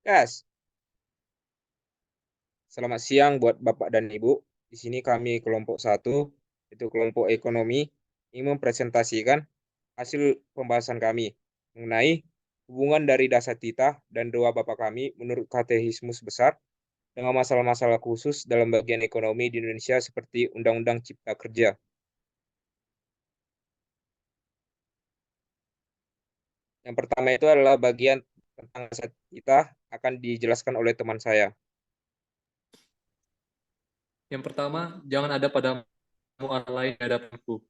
Yes, selamat siang buat Bapak dan Ibu. Di sini kami kelompok satu, itu kelompok ekonomi, ingin mempresentasikan hasil pembahasan kami mengenai hubungan dari dasar titah dan doa Bapak kami menurut katekismus besar dengan masalah-masalah khusus dalam bagian ekonomi di Indonesia seperti Undang-Undang Cipta Kerja. Yang pertama itu adalah bagian tentang dasar titah akan dijelaskan oleh teman saya. Yang pertama, jangan ada padamu Allah lain di hadapanku.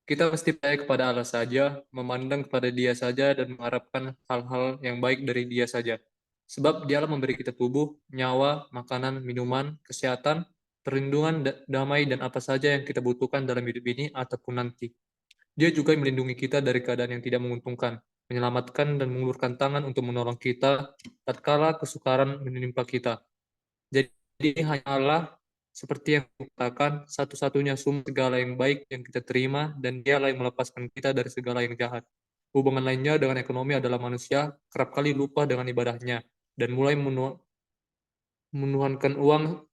Kita mesti percaya kepada Allah saja, memandang kepada Dia saja, dan mengharapkan hal-hal yang baik dari Dia saja. Sebab Dialah memberi kita tubuh, nyawa, makanan, minuman, kesehatan, perlindungan, damai, dan apa saja yang kita butuhkan dalam hidup ini ataupun nanti. Dia juga melindungi kita dari keadaan yang tidak menguntungkan, menyelamatkan dan mengulurkan tangan untuk menolong kita tatkala kesukaran menimpa kita. Jadi hanya Allah, seperti yang kukatakan, satu-satunya sumber segala yang baik yang kita terima, dan Dialah yang melepaskan kita dari segala yang jahat. Hubungan lainnya dengan ekonomi adalah manusia kerap kali lupa dengan ibadahnya, dan mulai menuhankan uang.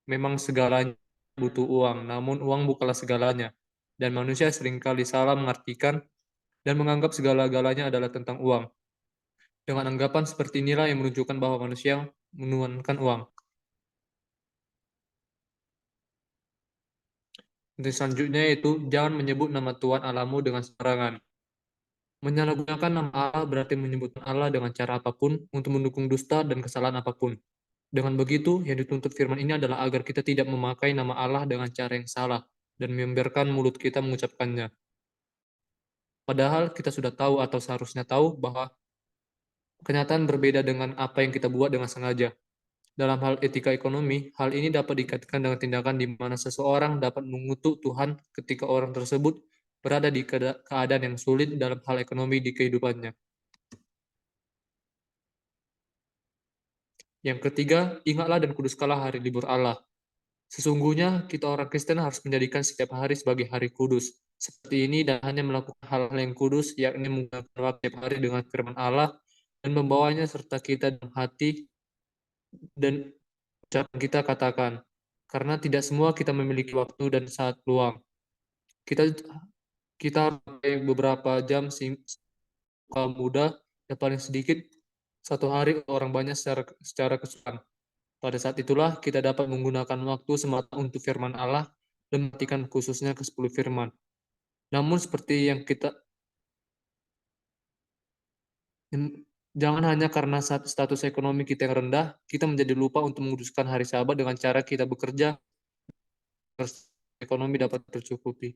Memang segalanya butuh uang, namun uang bukanlah segalanya. Dan manusia seringkali salah mengartikan dan menganggap segala-galanya adalah tentang uang. Dengan anggapan seperti inilah yang menunjukkan bahwa manusia menuhankan uang. Dan selanjutnya yaitu jangan menyebut nama Tuhan Allahmu dengan sembarangan. Menyalahgunakan nama Allah berarti menyebutkan Allah dengan cara apapun untuk mendukung dusta dan kesalahan apapun. Dengan begitu, yang dituntut firman ini adalah agar kita tidak memakai nama Allah dengan cara yang salah dan membiarkan mulut kita mengucapkannya. Padahal kita sudah tahu atau seharusnya tahu bahwa kenyataan berbeda dengan apa yang kita buat dengan sengaja. Dalam hal etika ekonomi, hal ini dapat dikaitkan dengan tindakan di mana seseorang dapat mengutuk Tuhan ketika orang tersebut berada di keadaan yang sulit dalam hal ekonomi di kehidupannya. Yang ketiga, ingatlah dan kuduskanlah hari libur Allah. Sesungguhnya kita orang Kristen harus menjadikan setiap hari sebagai hari kudus. Seperti ini dan hanya melakukan hal-hal yang kudus, yakni menggunakan waktu setiap hari dengan firman Allah dan membawanya serta kita dalam hati dan ucapan kita katakan. Karena tidak semua kita memiliki waktu dan saat luang. Kita kita pakai beberapa jam kaum muda dan paling sedikit satu hari orang banyak secara keseluruhan. Pada saat itulah kita dapat menggunakan waktu semata untuk firman Allah dan mematikan khususnya ke 10 firman. Namun seperti yang kita jangan hanya karena status ekonomi kita yang rendah, kita menjadi lupa untuk menguduskan hari Sabat dengan cara kita bekerja agar ekonomi dapat tercukupi.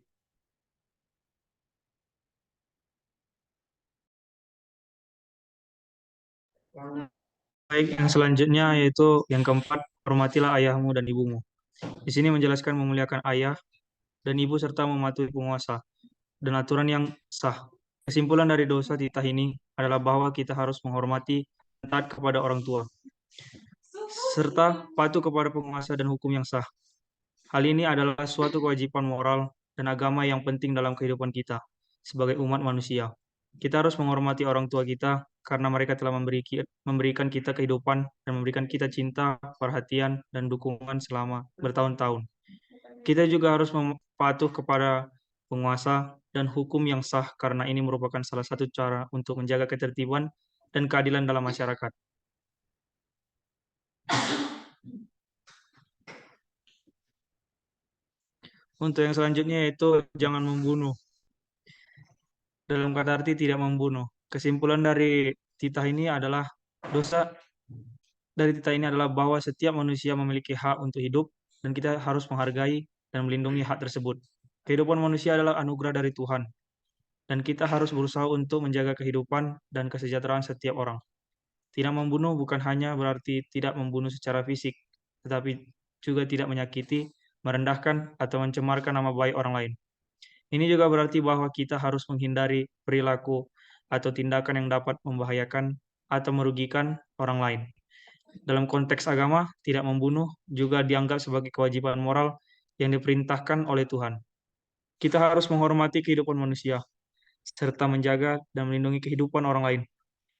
Baik, yang selanjutnya yaitu yang keempat, hormatilah ayahmu dan ibumu. Di sini menjelaskan memuliakan ayah dan ibu serta mematuhi penguasa dan aturan yang sah. Kesimpulan dari dosa titah ini adalah bahwa kita harus menghormati dan taat kepada orang tua, serta patuh kepada penguasa dan hukum yang sah. Hal ini adalah suatu kewajiban moral dan agama yang penting dalam kehidupan kita sebagai umat manusia. Kita harus menghormati orang tua kita karena mereka telah memberikan kita kehidupan dan memberikan kita cinta, perhatian, dan dukungan selama bertahun-tahun. Kita juga harus patuh kepada penguasa dan hukum yang sah karena ini merupakan salah satu cara untuk menjaga ketertiban dan keadilan dalam masyarakat. Untuk yang selanjutnya yaitu jangan membunuh. Dalam kata arti tidak membunuh. Kesimpulan dari titah ini adalah dosa dari titah ini adalah bahwa setiap manusia memiliki hak untuk hidup dan kita harus menghargai dan melindungi hak tersebut. Kehidupan manusia adalah anugerah dari Tuhan dan kita harus berusaha untuk menjaga kehidupan dan kesejahteraan setiap orang. Tidak membunuh bukan hanya berarti tidak membunuh secara fisik, tetapi juga tidak menyakiti, merendahkan, atau mencemarkan nama baik orang lain. Ini juga berarti bahwa kita harus menghindari perilaku atau tindakan yang dapat membahayakan atau merugikan orang lain. Dalam konteks agama, tidak membunuh juga dianggap sebagai kewajiban moral yang diperintahkan oleh Tuhan. Kita harus menghormati kehidupan manusia, serta menjaga dan melindungi kehidupan orang lain.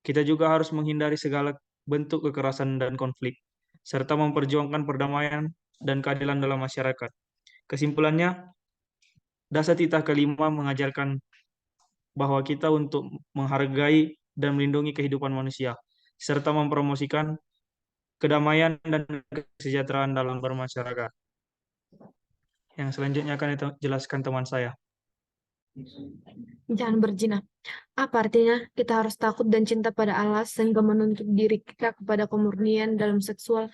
Kita juga harus menghindari segala bentuk kekerasan dan konflik, serta memperjuangkan perdamaian dan keadilan dalam masyarakat. Kesimpulannya, dasar titah kelima mengajarkan bahwa kita untuk menghargai dan melindungi kehidupan manusia, serta mempromosikan kedamaian dan kesejahteraan dalam bermasyarakat. Yang selanjutnya akan dijelaskan teman saya. Jangan berzina. Apa artinya? Kita harus takut dan cinta pada Allah sehingga menuntut diri kita kepada kemurnian dalam seksual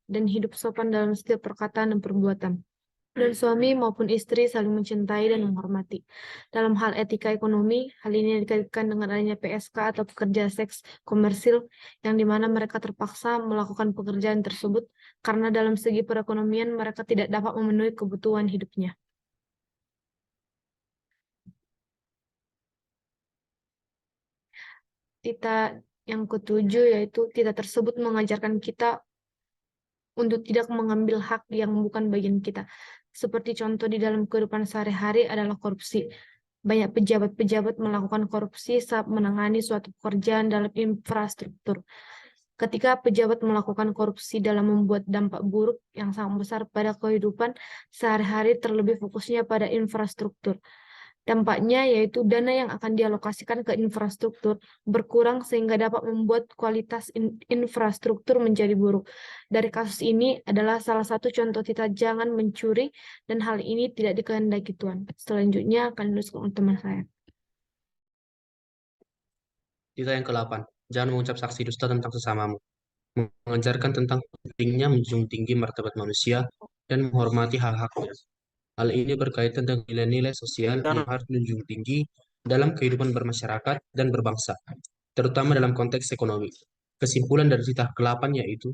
dan hidup sopan dalam setiap perkataan dan perbuatan. Dan suami maupun istri saling mencintai dan menghormati. Dalam hal etika ekonomi, hal ini dikaitkan dengan adanya PSK atau pekerja seks komersil yang dimana mereka terpaksa melakukan pekerjaan tersebut karena dalam segi perekonomian mereka tidak dapat memenuhi kebutuhan hidupnya. Titah yang ketujuh yaitu titah tersebut mengajarkan kita untuk tidak mengambil hak yang bukan bagian kita. Seperti contoh di dalam kehidupan sehari-hari adalah korupsi. Banyak pejabat-pejabat melakukan korupsi saat menangani suatu pekerjaan dalam infrastruktur. Ketika pejabat melakukan korupsi dalam membuat dampak buruk yang sangat besar pada kehidupan sehari-hari terlebih fokusnya pada infrastruktur. Dampaknya yaitu dana yang akan dialokasikan ke infrastruktur berkurang sehingga dapat membuat kualitas infrastruktur menjadi buruk. Dari kasus ini adalah salah satu contoh titah jangan mencuri dan hal ini tidak dikehendaki Tuhan. Selanjutnya akan dijelaskan oleh teman saya. Titah yang ke-8, jangan mengucap saksi dusta tentang sesamamu. Mengajarkan tentang pentingnya menjunjung tinggi martabat manusia dan menghormati hak-haknya. Hal ini berkaitan dengan nilai-nilai sosial yang harus dijunjung tinggi dalam kehidupan bermasyarakat dan berbangsa, terutama dalam konteks ekonomi. Kesimpulan dari titah ke-8 yaitu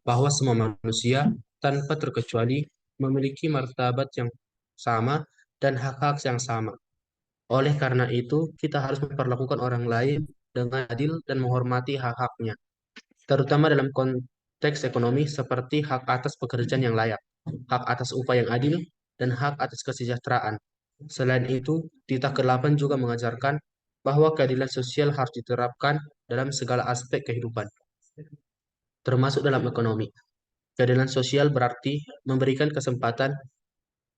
bahwa semua manusia tanpa terkecuali memiliki martabat yang sama dan hak-hak yang sama. Oleh karena itu, kita harus memperlakukan orang lain dengan adil dan menghormati hak-haknya, terutama dalam konteks ekonomi seperti hak atas pekerjaan yang layak, hak atas upah yang adil, dan hak atas kesejahteraan. Selain itu, titah ke-8 juga mengajarkan bahwa keadilan sosial harus diterapkan dalam segala aspek kehidupan, termasuk dalam ekonomi. Keadilan sosial berarti memberikan kesempatan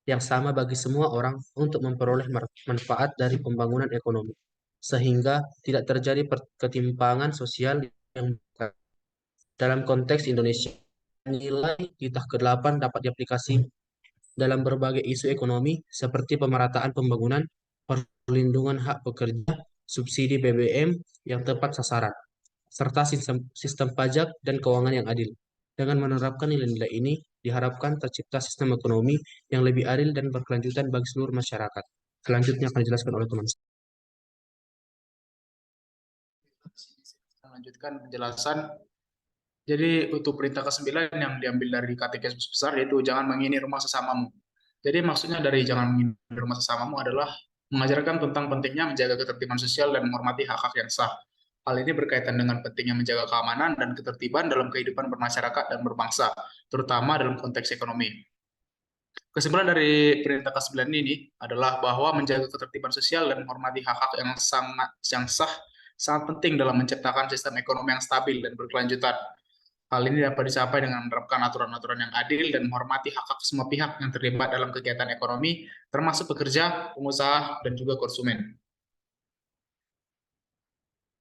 yang sama bagi semua orang untuk memperoleh manfaat dari pembangunan ekonomi, sehingga tidak terjadi ketimpangan sosial yang dalam konteks Indonesia. Nilai titah ke-8 dapat diaplikasi dalam berbagai isu ekonomi seperti pemerataan pembangunan, perlindungan hak pekerja, subsidi BBM yang tepat sasaran, serta sistem pajak dan keuangan yang adil. Dengan menerapkan nilai-nilai ini, diharapkan tercipta sistem ekonomi yang lebih adil dan berkelanjutan bagi seluruh masyarakat. Selanjutnya akan dijelaskan oleh teman saya. Lanjutkan penjelasan. Jadi untuk perintah ke-9 yang diambil dari Katekismus Besar yaitu jangan menghini rumah sesamamu. Jadi maksudnya dari jangan menghini rumah sesamamu adalah mengajarkan tentang pentingnya menjaga ketertiban sosial dan menghormati hak-hak yang sah. Hal ini berkaitan dengan pentingnya menjaga keamanan dan ketertiban dalam kehidupan bermasyarakat dan berbangsa, terutama dalam konteks ekonomi. Kesimpulan dari perintah ke-9 ini adalah bahwa menjaga ketertiban sosial dan menghormati hak-hak yang sah sangat penting dalam menciptakan sistem ekonomi yang stabil dan berkelanjutan. Hal ini dapat dicapai dengan menerapkan aturan-aturan yang adil dan menghormati hak-hak semua pihak yang terlibat dalam kegiatan ekonomi, termasuk pekerja, pengusaha, dan juga konsumen.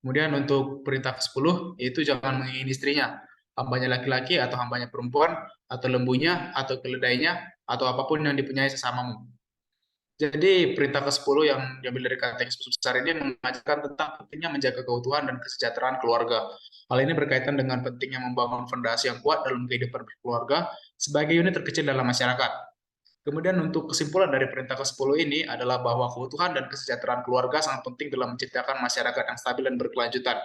Kemudian untuk perintah ke-10, yaitu jangan mengingini istrinya, hambanya laki-laki atau hambanya perempuan, atau lembunya, atau keledainya, atau apapun yang dipunyai sesamamu. Jadi perintah ke-10 yang diambil dari Katekismus Besar ini mengajarkan tentang pentingnya menjaga keutuhan dan kesejahteraan keluarga. Hal ini berkaitan dengan pentingnya membangun fondasi yang kuat dalam kehidupan keluarga sebagai unit terkecil dalam masyarakat. Kemudian untuk kesimpulan dari perintah ke-10 ini adalah bahwa keutuhan dan kesejahteraan keluarga sangat penting dalam menciptakan masyarakat yang stabil dan berkelanjutan.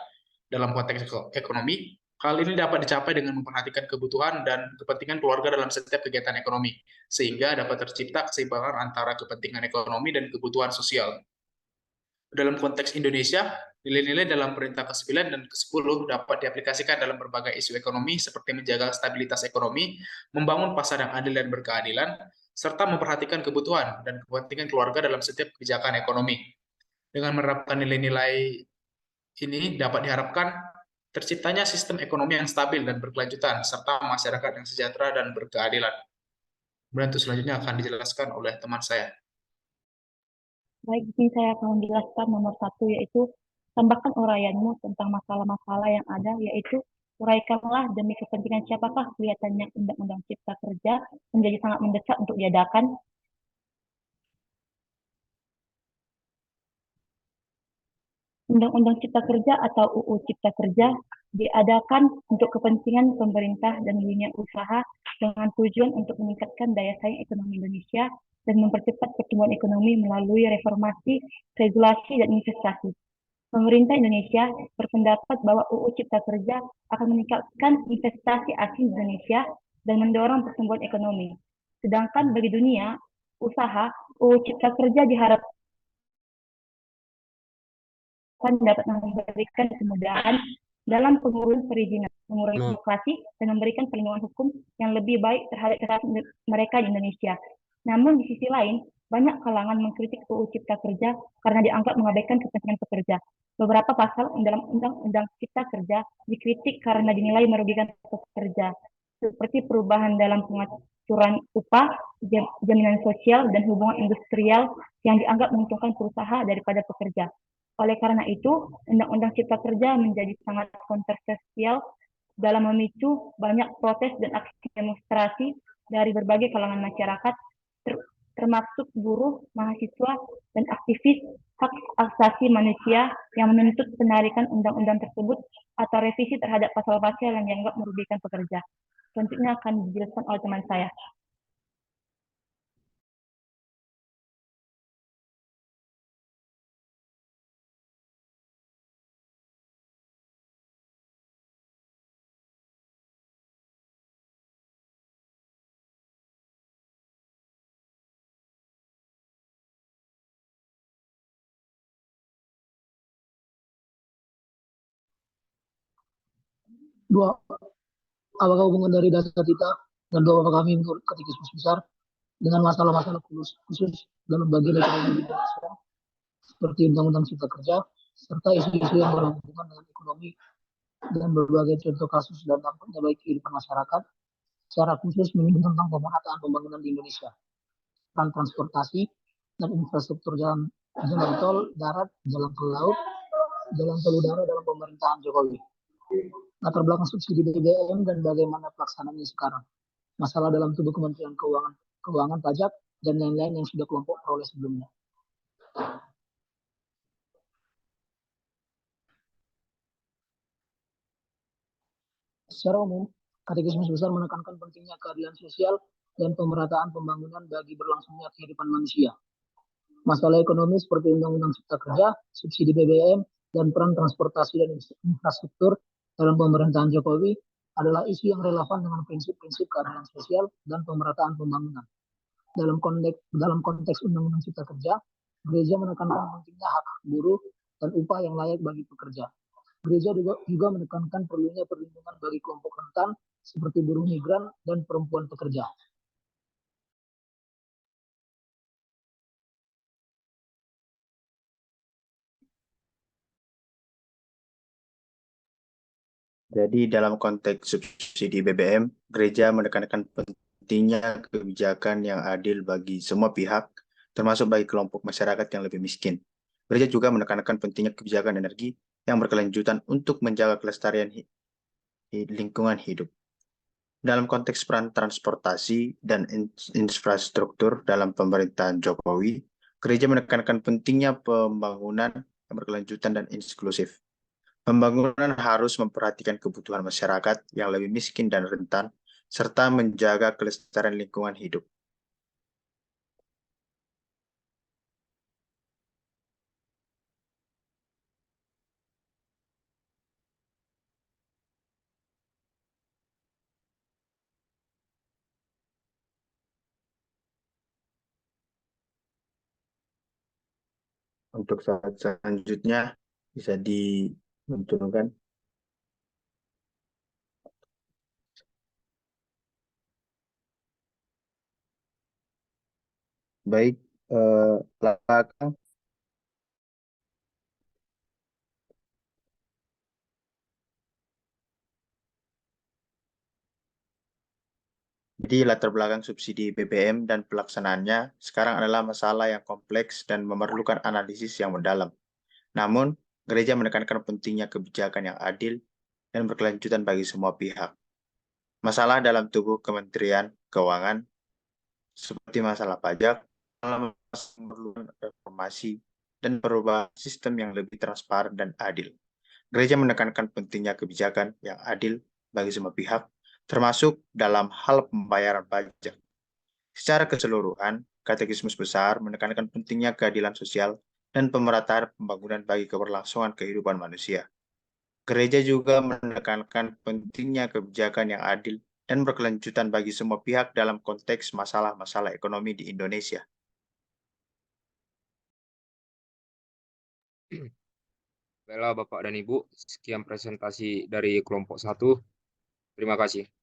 Dalam konteks ekonomi, hal ini dapat dicapai dengan memperhatikan kebutuhan dan kepentingan keluarga dalam setiap kegiatan ekonomi, sehingga dapat tercipta keseimbangan antara kepentingan ekonomi dan kebutuhan sosial. Dalam konteks Indonesia, nilai-nilai dalam perintah ke-9 dan ke-10 dapat diaplikasikan dalam berbagai isu ekonomi seperti menjaga stabilitas ekonomi, membangun pasar yang adil dan berkeadilan, serta memperhatikan kebutuhan dan kepentingan keluarga dalam setiap kebijakan ekonomi. Dengan menerapkan nilai-nilai ini dapat diharapkan terciptanya sistem ekonomi yang stabil dan berkelanjutan, serta masyarakat yang sejahtera dan berkeadilan. Kemudian untuk selanjutnya akan dijelaskan oleh teman saya. Baik, di sini saya akan menjelaskan nomor 1, yaitu tambahkan uraianmu tentang masalah-masalah yang ada, yaitu uraikanlah demi kepentingan siapakah kelihatannya Undang-Undang Cipta Kerja menjadi sangat mendesak untuk diadakan. Undang-Undang Cipta Kerja atau UU Cipta Kerja diadakan untuk kepentingan pemerintah dan dunia usaha dengan tujuan untuk meningkatkan daya saing ekonomi Indonesia dan mempercepat pertumbuhan ekonomi melalui reformasi, regulasi, dan investasi. Pemerintah Indonesia berpendapat bahwa UU Cipta Kerja akan meningkatkan investasi asing di Indonesia dan mendorong pertumbuhan ekonomi. Sedangkan bagi dunia usaha, UU Cipta Kerja diharapkan dapat memberikan kemudahan dalam pengurus perizinan, mengurangi birokrasi, dan memberikan perlindungan hukum yang lebih baik terhadap mereka di Indonesia. Namun di sisi lain, banyak kalangan mengkritik UU Cipta Kerja karena dianggap mengabaikan kepentingan pekerja. Beberapa pasal dalam Undang-Undang Cipta Kerja dikritik karena dinilai merugikan pekerja, seperti perubahan dalam pengaturan upah, jaminan sosial, dan hubungan industrial yang dianggap menguntungkan perusahaan daripada pekerja. Oleh karena itu, Undang-Undang Cipta Kerja menjadi sangat kontroversial dalam memicu banyak protes dan aksi demonstrasi dari berbagai kalangan masyarakat, termasuk buruh, mahasiswa, dan aktivis hak asasi manusia yang menuntut penarikan undang-undang tersebut atau revisi terhadap pasal-pasal yang dianggap merugikan pekerja. Selanjutnya akan dijelaskan oleh teman saya. Dua, apakah hubungan dari dasar kita dan doa kami menurut katekismus besar dengan masalah-masalah khusus dalam bagian ekonomi di Indonesia, seperti Undang-Undang Cipta Kerja, serta isu-isu yang berhubungan dengan ekonomi dan berbagai contoh kasus dan dampaknya baik kehidupan masyarakat, secara khusus menyinggung tentang pemerataan pembangunan di Indonesia, peran transportasi dan infrastruktur jalan tol, darat, jalan tol laut, jalan tol udara dalam pemerintahan Jokowi. Latar belakang subsidi BBM dan bagaimana pelaksanaannya sekarang. Masalah dalam tubuh Kementerian Keuangan, Pajak, dan lain-lain yang sudah kelompok peroleh sebelumnya. Secara umum, katekismus besar menekankan pentingnya keadilan sosial dan pemerataan pembangunan bagi berlangsungnya kehidupan manusia. Masalah ekonomi seperti Undang-Undang Cipta Kerja, subsidi BBM, dan peran transportasi dan infrastruktur dalam pemerintahan Jokowi adalah isu yang relevan dengan prinsip-prinsip keadilan sosial dan pemerataan pembangunan. Dalam konteks Undang-Undang Cipta Kerja, gereja menekankan pentingnya hak buruh dan upah yang layak bagi pekerja. Gereja juga menekankan perlunya perlindungan bagi kelompok rentan seperti buruh migran dan perempuan pekerja. Jadi dalam konteks subsidi BBM, gereja menekankan pentingnya kebijakan yang adil bagi semua pihak, termasuk bagi kelompok masyarakat yang lebih miskin. Gereja juga menekankan pentingnya kebijakan energi yang berkelanjutan untuk menjaga kelestarian lingkungan hidup. Dalam konteks peran transportasi dan infrastruktur dalam pemerintahan Jokowi, gereja menekankan pentingnya pembangunan yang berkelanjutan dan inklusif. Pembangunan harus memperhatikan kebutuhan masyarakat yang lebih miskin dan rentan, serta menjaga kelestarian lingkungan hidup. Untuk saat selanjutnya bisa dimunculkan. Baik, belakang. Jadi latar belakang subsidi BBM dan pelaksanaannya sekarang adalah masalah yang kompleks dan memerlukan analisis yang mendalam. Namun, gereja menekankan pentingnya kebijakan yang adil dan berkelanjutan bagi semua pihak. Masalah dalam tubuh Kementerian Keuangan, seperti masalah pajak, memerlukan reformasi dan perubahan sistem yang lebih transparan dan adil. Gereja menekankan pentingnya kebijakan yang adil bagi semua pihak, termasuk dalam hal pembayaran pajak. Secara keseluruhan, Katekismus Besar menekankan pentingnya keadilan sosial dan pemerataan pembangunan bagi keberlangsungan kehidupan manusia. Gereja juga menekankan pentingnya kebijakan yang adil dan berkelanjutan bagi semua pihak dalam konteks masalah-masalah ekonomi di Indonesia. Baiklah Bapak dan Ibu, sekian presentasi dari kelompok 1. Terima kasih.